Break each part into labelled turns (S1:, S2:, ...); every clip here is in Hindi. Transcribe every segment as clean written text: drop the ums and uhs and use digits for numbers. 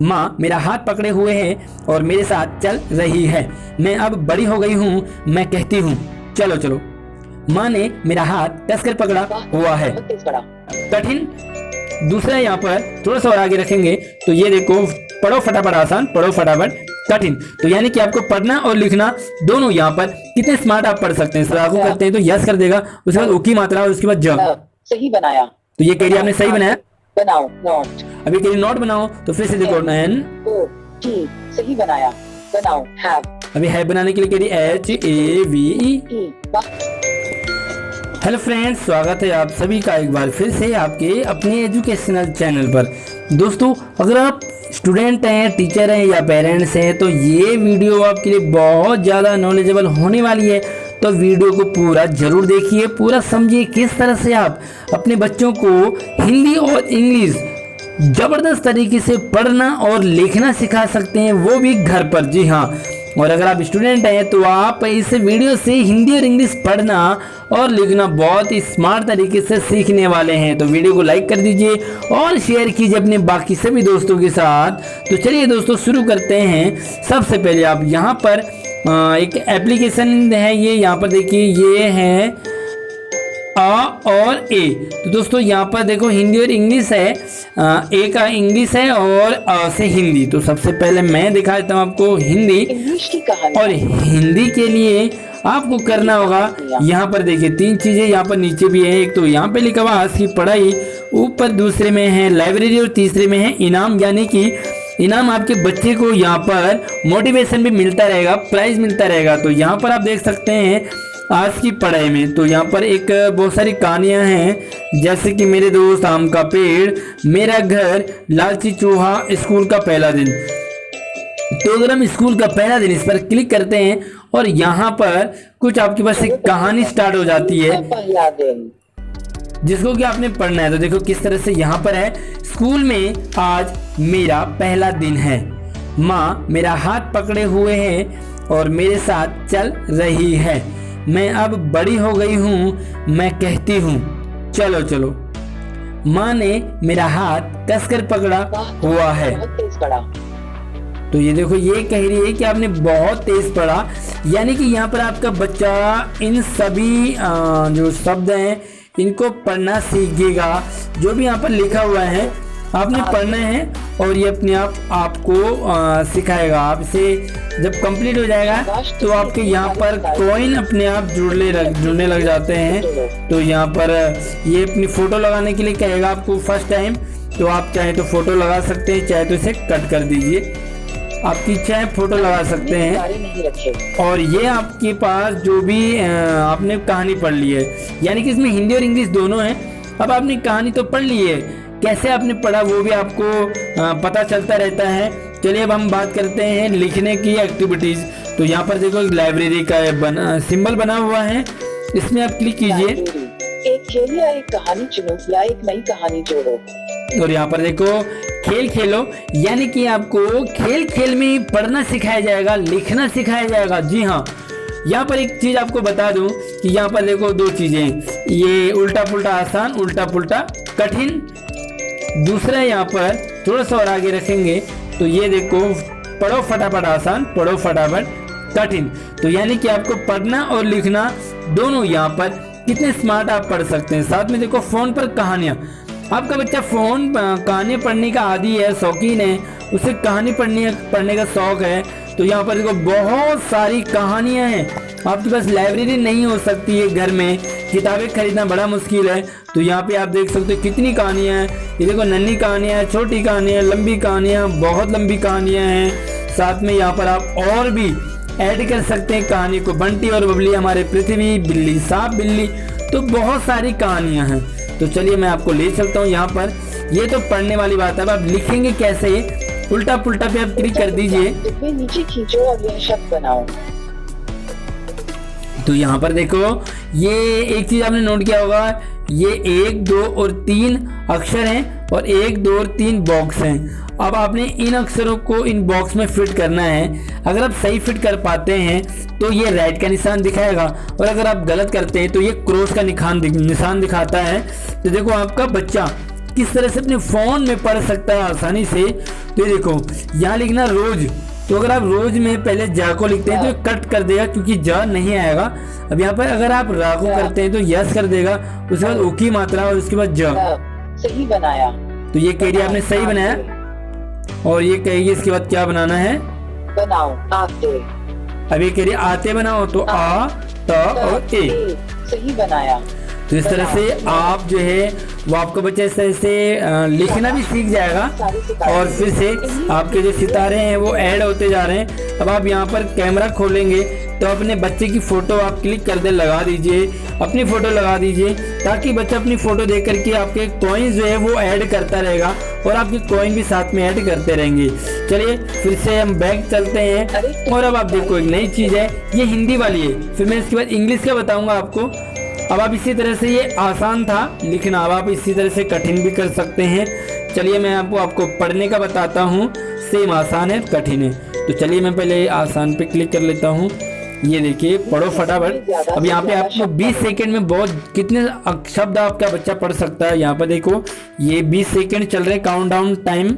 S1: माँ मेरा हाथ पकड़े हुए है और मेरे साथ चल रही है। मैं अब बड़ी हो गई हूँ, मैं कहती हूँ चलो चलो। माँ ने मेरा हाथ कसकर पकड़ा हुआ है। कठिन। दूसरा यहाँ पर थोड़ा सा और आगे रखेंगे तो ये देखो, पढ़ो फटाफट आसान, पढ़ो फटाफट कठिन। तो यानी कि आपको पढ़ना और लिखना दोनों यहाँ पर कितने स्मार्ट आप पढ़ सकते हैं। लागू करते हैं तो यस कर देगा, उसके बाद ओ की मात्रा और उसके बाद ज।
S2: सही बनाया।
S1: तो ये कह रही आपने सही बनाया।
S2: बनाओ नोट।
S1: अभी कह रही नोट बनाओ, तो फिर से देखो एन
S2: ओ टी सही बनाया। बनाओ हैव।
S1: अभी है बनाने के लिए कह रही H A V E. Hello friends, स्वागत है आप सभी का एक बार फिर से आपके अपने एजुकेशनल चैनल पर। दोस्तों, अगर आप स्टूडेंट हैं, टीचर हैं या पेरेंट्स हैं तो ये वीडियो आपके लिए बहुत ज़्यादा नॉलेजेबल होने वाली है। तो वीडियो को पूरा जरूर देखिए, पूरा समझिए किस तरह से आप अपने बच्चों को हिंदी और इंग्लिश ज़बरदस्त तरीके से पढ़ना और लिखना सिखा सकते हैं, वो भी घर पर। जी हाँ, और अगर आप स्टूडेंट हैं तो आप इस वीडियो से हिंदी और इंग्लिश पढ़ना और लिखना बहुत ही स्मार्ट तरीके से सीखने वाले हैं। तो वीडियो को लाइक कर दीजिए और शेयर कीजिए अपने बाकी सभी दोस्तों के साथ। तो चलिए दोस्तों शुरू करते हैं। सबसे पहले आप यहाँ पर एक एप्लीकेशन है, ये यहाँ पर देखिए, ये है आ और ए। तो दोस्तों यहाँ पर देखो हिंदी और इंग्लिश है, ए का इंग्लिश है और आ से हिंदी। तो सबसे पहले मैं दिखा देता हूँ आपको हिंदी।
S2: इंग्लिश की कहानी।
S1: और हिंदी के लिए आपको करना होगा, यहाँ पर देखिए 3 चीजें यहाँ पर नीचे भी है। एक तो यहाँ पे लिखा हुआ आज की पढ़ाई, ऊपर दूसरे में है लाइब्रेरी और तीसरे में है इनाम। यानी कि इनाम आपके बच्चे को यहाँ पर मोटिवेशन भी मिलता रहेगा, प्राइज मिलता रहेगा। तो यहाँ पर आप देख सकते हैं आज की पढ़ाई में, तो यहाँ पर एक बहुत सारी कहानियाँ हैं, जैसे कि मेरे दोस्त आम का पेड़, मेरा घर, लालची चूहा, स्कूल का पहला दिन। तो अगर हम स्कूल का पहला दिन इस पर क्लिक करते हैं और यहाँ पर कुछ आपके पास एक कहानी स्टार्ट हो जाती है जिसको कि आपने पढ़ना है। तो देखो किस तरह से यहाँ पर है, स्कूल में आज मेरा पहला दिन है। माँ मेरा हाथ पकड़े हुए है और मेरे साथ चल रही है। मैं अब बड़ी हो गई हूँ, मैं कहती हूँ चलो चलो। माँ ने मेरा हाथ कसकर पकड़ा हुआ है। तो ये देखो, ये कह रही है कि आपने बहुत तेज पढ़ा, यानी कि यहाँ पर आपका बच्चा इन सभी जो शब्द हैं इनको पढ़ना सीखेगा। जो भी यहाँ पर लिखा हुआ है आपने पढ़ना है और ये अपने आप आपको सिखाएगा। आप इसे जब कंप्लीट हो जाएगा तो आपके यहाँ पर कॉइन अपने आप जुड़ने लग जाते हैं। तो यहाँ पर ये अपनी फ़ोटो लगाने के लिए कहेगा आपको फर्स्ट टाइम। तो आप चाहे तो फ़ोटो लगा सकते हैं, चाहे तो इसे कट कर दीजिए, आपकी इच्छा है फ़ोटो लगा सकते हैं। और ये आपके पास जो भी आपने कहानी पढ़ ली है, यानी कि इसमें हिंदी और इंग्लिश दोनों हैं। अब आपने कहानी तो पढ़ ली है, कैसे आपने पढ़ा वो भी आपको पता चलता रहता है। चलिए अब हम बात करते हैं लिखने की एक्टिविटीज़। तो यहाँ पर देखो एक लाइब्रेरी का सिंबल बना हुआ है, इसमें आप क्लिक कीजिए।
S2: एक खेल या एक कहानी चुनो या एक नई कहानी जोड़ो।
S1: और यहाँ पर देखो खेल खेलो, यानी कि आपको खेल खेल में पढ़ना सिखाया जाएगा, लिखना सिखाया जाएगा। जी हाँ, यहाँ पर एक चीज़ आपको बता दूं कि यहाँ पर देखो 2 चीज़ें, ये उल्टा पुल्टा आसान, उल्टा पुल्टा कठिन। दूसरा यहाँ पर थोड़ा सा और आगे रखेंगे तो ये देखो, पढ़ो फटाफट आसान, पढ़ो फटाफट कठिन। तो यानी कि आपको पढ़ना और लिखना दोनों यहाँ पर कितने स्मार्ट आप पढ़ सकते हैं। साथ में देखो फ़ोन पर कहानियाँ, आपका बच्चा फ़ोन कहानी पढ़ने का आदी है, शौकीन है, उसे कहानी पढ़ने का शौक़ है। तो यहाँ पर देखो बहुत सारी कहानियाँ हैं। आपके पास लाइब्रेरी नहीं हो सकती है, घर में किताबें खरीदना बड़ा मुश्किल है। तो यहाँ पे आप देख सकते हो कितनी कहानियाँ हैं। ये देखो नन्ही कहानियाँ हैं, छोटी कहानियाँ, लंबी कहानियाँ, बहुत लंबी कहानियाँ हैं। साथ में यहाँ पर आप और भी ऐड कर सकते हैं कहानी को, बंटी और बबली, हमारे पृथ्वी, बिल्ली सांप बिल्ली। तो बहुत सारी कहानियाँ हैं। तो चलिए मैं आपको ले चलता हूँ यहाँ पर। ये तो पढ़ने वाली बात है। अब आप लिखेंगे कैसे, उल्टा पुल्टा पे आप क्लिक कर दीजिए,
S2: नीचे खींचो और यह शब्द बनाओ।
S1: तो यहाँ पर देखो, ये एक चीज आपने नोट किया होगा, ये 1, 2 और 3 अक्षर हैं और 1, 2 और 3 बॉक्स हैं। अब आपने इन अक्षरों को इन बॉक्स में फिट करना है। अगर आप सही फिट कर पाते हैं तो ये राइट का निशान दिखाएगा, और अगर आप गलत करते हैं तो ये क्रॉस का निशान दिखाता है। तो देखो आपका बच्चा किस तरह से अपने फोन में पढ़ सकता है आसानी से। तो ये देखो यहाँ लिखना रोज, तो अगर आप रोज में पहले जा को लिखते हैं तो ये कट कर देगा क्योंकि जा नहीं आएगा। अब यहाँ पर अगर आप रा को करते हैं तो यस कर देगा, उसके बाद ओ की मात्रा और उसके बाद ज।
S2: सही बनाया।
S1: तो ये कह रही है आपने सही बनाया, और ये कहेगी इसके बाद क्या बनाना है,
S2: बनाओ आते।
S1: अब ये कह रही है आते बनाओ, तो आ त और ए।
S2: सही बनाया।
S1: तो इस तरह से आप जो है वो आपका बच्चा इस तरह से लिखना भी सीख जाएगा, और फिर से आपके जो सितारे हैं वो ऐड होते जा रहे हैं। अब आप यहाँ पर कैमरा खोलेंगे तो अपने बच्चे की फोटो आप क्लिक कर दे, लगा दीजिए, अपनी फोटो लगा दीजिए, ताकि बच्चा अपनी फोटो देख करके आपके कॉइन्स जो है वो ऐड करता रहेगा और आपके कॉइन भी साथ में ऐड करते रहेंगे। चलिए फिर से हम बैक चलते हैं, और अब आप देखो एक नई चीज है, ये हिंदी वाली है, फिर मैं इसके बाद इंग्लिश का बताऊंगा आपको। अब आप इसी तरह से, ये आसान था लिखना, अब आप इसी तरह से कठिन भी कर सकते हैं। चलिए मैं आपको पढ़ने का बताता हूँ, सेम आसान है कठिन है। तो चलिए मैं पहले आसान पे क्लिक कर लेता हूँ। ये देखिए पढ़ो फटाफट। अब यहाँ पे आपको 20 सेकंड में बहुत कितने शब्द आपका बच्चा पढ़ सकता है। यहाँ पर देखो ये 20 सेकंड चल रहे काउंटडाउन टाइम,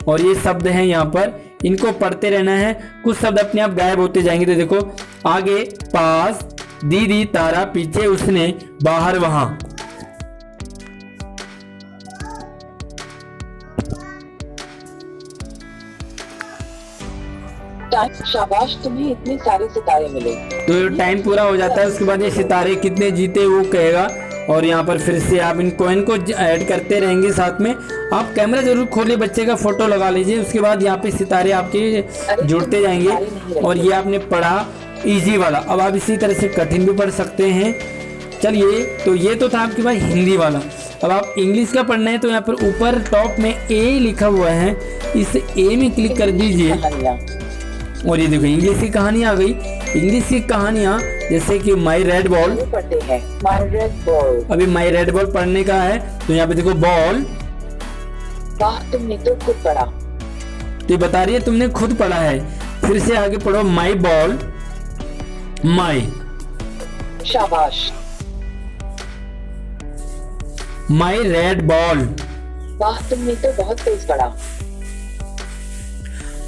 S1: और ये शब्द हैं यहाँ पर, इनको पढ़ते रहना है। कुछ शब्द अपने आप गायब होते जाएंगे। तो देखो आगे पास, दीदी, तारा, पीछे, उसने, बाहर, वहां।
S2: शाबाश, तुम्हें इतने सारे सितारे मिले।
S1: तो टाइम पूरा हो जाता है, उसके बाद ये सितारे कितने जीते वो कहेगा, और यहाँ पर फिर से आप इन कॉइन को ऐड करते रहेंगे साथ में। आप कैमरा जरूर खोलिए, बच्चे का फोटो लगा लीजिए, उसके बाद यहाँ पे सितारे आपके जुड़ते जाएंगे। और ये आपने पढ़ा इजी वाला, अब आप इसी तरह से कठिन भी पढ़ सकते हैं। चलिए तो ये तो था आपके पास हिंदी वाला। अब आप इंग्लिश का पढ़ना है तो यहाँ पर ऊपर टॉप में ए लिखा हुआ है, इस ए में क्लिक कर दीजिए, और ये देखो इंग्लिश की कहानी आ गई। इंग्लिश की कहानियां जैसे कि माई रेड बॉल
S2: पढ़ते हैं, माई रेड बॉल।
S1: अभी माई रेड बॉल पढ़ने का है, तो यहाँ पे देखो बॉल।
S2: वाह, तुमने तो खुद पढ़ा।
S1: तो ये बता रही है तुमने खुद पढ़ा है। फिर से आगे पढ़ो, माई बॉल, माई,
S2: शाबाश।
S1: माई रेड बॉल,
S2: वाह, तुमने तो बहुत तेज पढ़ा।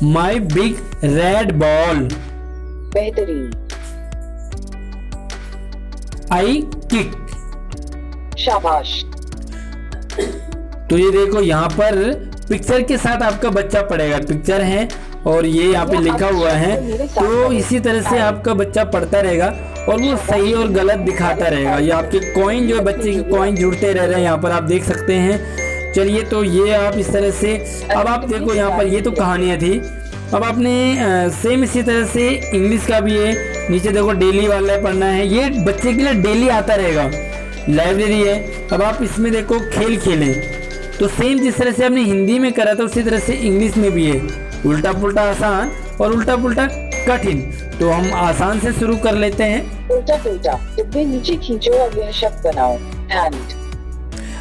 S1: माई बिग रेड बॉल,
S2: बेहतरीन।
S1: आई किक,
S2: शाबाश।
S1: तो ये देखो यहाँ पर पिक्चर के साथ आपका बच्चा पढ़ेगा, पिक्चर है और ये यहाँ पे लिखा हुआ है। तो इसी तरह से आपका बच्चा पढ़ता रहेगा और वो सही और गलत दिखाता रहेगा। ये आपके कॉइन जो बच्चे के कॉइन जुड़ते रह रहे हैं, यहाँ पर आप देख सकते हैं। चलिए तो ये आप इस तरह से, अब आप देखो यहाँ पर ये तो कहानियाँ थी। अब आपने सेम इसी तरह से इंग्लिश का भी है, नीचे देखो डेली वाला पढ़ना है, ये बच्चे के लिए डेली आता रहेगा। लाइब्रेरी है, अब आप इसमें देखो खेल खेलें, तो सेम जिस तरह से आपने हिंदी में करा था उसी तरह से इंग्लिश में भी है, उल्टा पुल्टा आसान और उल्टा पुल्टा कठिन। तो हम आसान से शुरू कर लेते हैं।
S2: उल्टा पुल्टा, डिब्बे नीचे खींचो और यह शब्द बनाओ, एंड।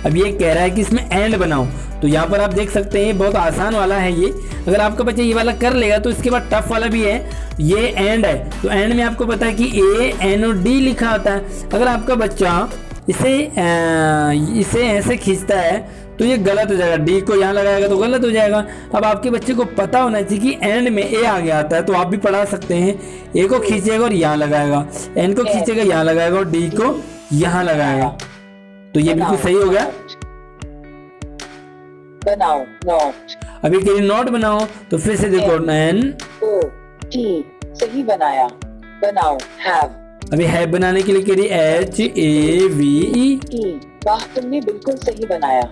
S1: अब ये कह रहा है कि इसमें एंड बनाओ, तो यहाँ पर आप देख सकते हैं बहुत आसान वाला है ये। अगर आपका बच्चा ये वाला कर लेगा तो इसके बाद टफ वाला भी है, ये एंड है। तो एंड में आपको पता है कि ए एन ओ डी लिखा होता है। अगर आपका बच्चा इसे ऐसे खींचता है तो ये गलत हो जाएगा, डी को यहाँ लगाएगा तो गलत हो जाएगा। अब आपके बच्चे को पता होना चाहिए कि एंड में ए आ गया आता है, तो आप भी पढ़ा सकते हैं। ए को खींचेगा और यहाँ लगाएगा, एन को खींचेगा यहाँ लगाएगा और डी को यहाँ लगाएगा। तो ये बिल्कुल सही हो गया।
S2: बनाओ नोट।
S1: अभी के लिए नोट बनाओ, तो फिर से देखो एन
S2: ओ टी, सही बनाया। बनाओ हैव।
S1: अभी हैव बनाने के लिए कह रही एच ए वी ई।
S2: वाह, तुमने बिल्कुल सही बनाया।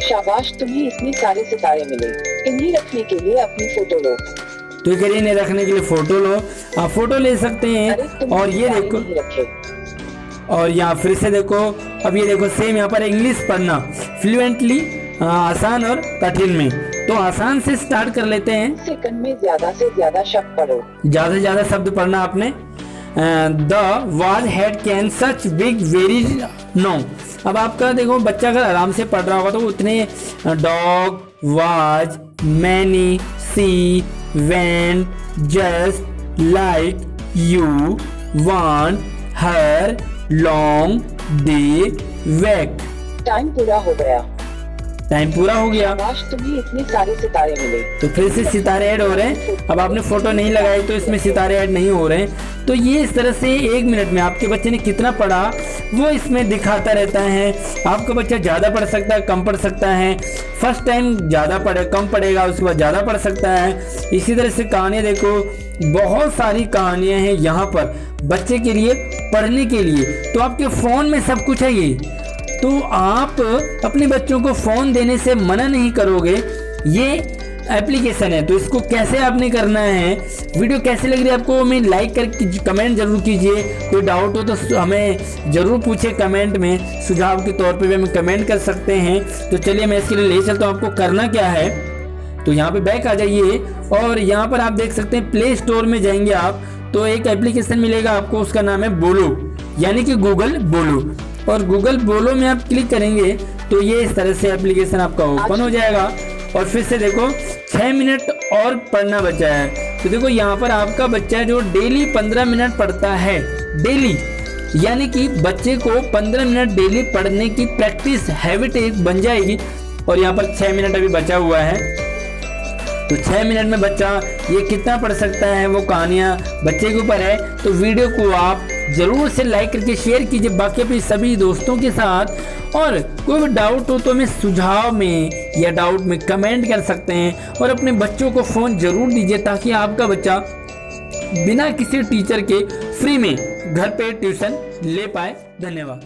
S2: शाबाश, तुम्हें इतने सारे सितारे मिले। इन्हें रखने के लिए अपनी फोटो लो।
S1: तो कह रही इन्हें रखने के लिए फोटो लो, आप फोटो ले सकते हैं। और ये देखो, और यहाँ फिर से देखो, अब ये देखो सेम यहाँ पर इंग्लिश पढ़ना फ्लुएंटली, आसान और कठिन में। तो आसान से स्टार्ट कर लेते हैं।
S2: सेकंड में ज्यादा से ज्यादा शब्द पढ़ो।
S1: ज्यादा से ज्यादा शब्द पढ़ना आपने। The was had can such big very no. अब आपका देखो बच्चा अगर आराम से पढ़ रहा होगा तो उतने dog, was, many, see, went, just, like, you, want, her, long, they, wake.
S2: Time पूरा हो गया।
S1: टाइम पूरा हो गया।
S2: शाबाश, तुम्हें इतने सारे सितारे मिले।
S1: तो फिर से सितारे ऐड हो रहे हैं। अब आपने फोटो नहीं लगाई तो इसमें सितारे ऐड नहीं हो रहे हैं। तो ये इस तरह से 1 मिनट में आपके बच्चे ने कितना पढ़ा वो इसमें दिखाता रहता है। आपका बच्चा ज़्यादा पढ़ सकता है, कम पढ़ सकता है। फर्स्ट टाइम ज़्यादा पढ़े, कम पढ़ेगा, उसके बाद ज़्यादा पढ़ सकता है। इसी तरह से कहानियाँ देखो, बहुत सारी कहानियाँ हैं यहाँ पर बच्चे के लिए पढ़ने के लिए। तो आपके फ़ोन में सब कुछ है ये। तो आप अपने बच्चों को फ़ोन देने से मना नहीं करोगे। ये एप्लीकेशन है, तो इसको कैसे आपने करना है। वीडियो कैसे लग रही है आपको हमें लाइक करके कमेंट जरूर कीजिए। कोई डाउट हो तो हमें ज़रूर पूछे कमेंट में, सुझाव के तौर पे भी हमें कमेंट कर सकते हैं। तो चलिए मैं इसके लिए ले चलता हूँ। आपको करना क्या है, तो यहाँ पे बैक आ जाइए और यहाँ पर आप देख सकते हैं प्ले स्टोर में जाएंगे आप तो एक एप्लीकेशन मिलेगा आपको, उसका नाम है बोलो, यानी कि गूगल बोलो। और गूगल बोलो में आप क्लिक करेंगे तो ये इस तरह से एप्लीकेशन आपका ओपन हो जाएगा। और फिर से देखो 6 मिनट और पढ़ना बचा है। तो देखो यहाँ पर आपका बच्चा जो डेली 15 मिनट पढ़ता है, डेली, यानी कि बच्चे को 15 मिनट डेली पढ़ने की प्रैक्टिस हैबिट एक बन जाएगी। और यहाँ पर 6 मिनट अभी बचा हुआ है। तो 6 मिनट में बच्चा ये कितना पढ़ सकता है वो कहानियाँ बच्चे के ऊपर है। तो वीडियो को आप ज़रूर से लाइक करके शेयर कीजिए बाकी अपने सभी दोस्तों के साथ। और कोई भी डाउट हो तो हमें सुझाव में या डाउट में कमेंट कर सकते हैं। और अपने बच्चों को फ़ोन ज़रूर दीजिए ताकि आपका बच्चा बिना किसी टीचर के फ्री में घर पे ट्यूशन ले पाए। धन्यवाद।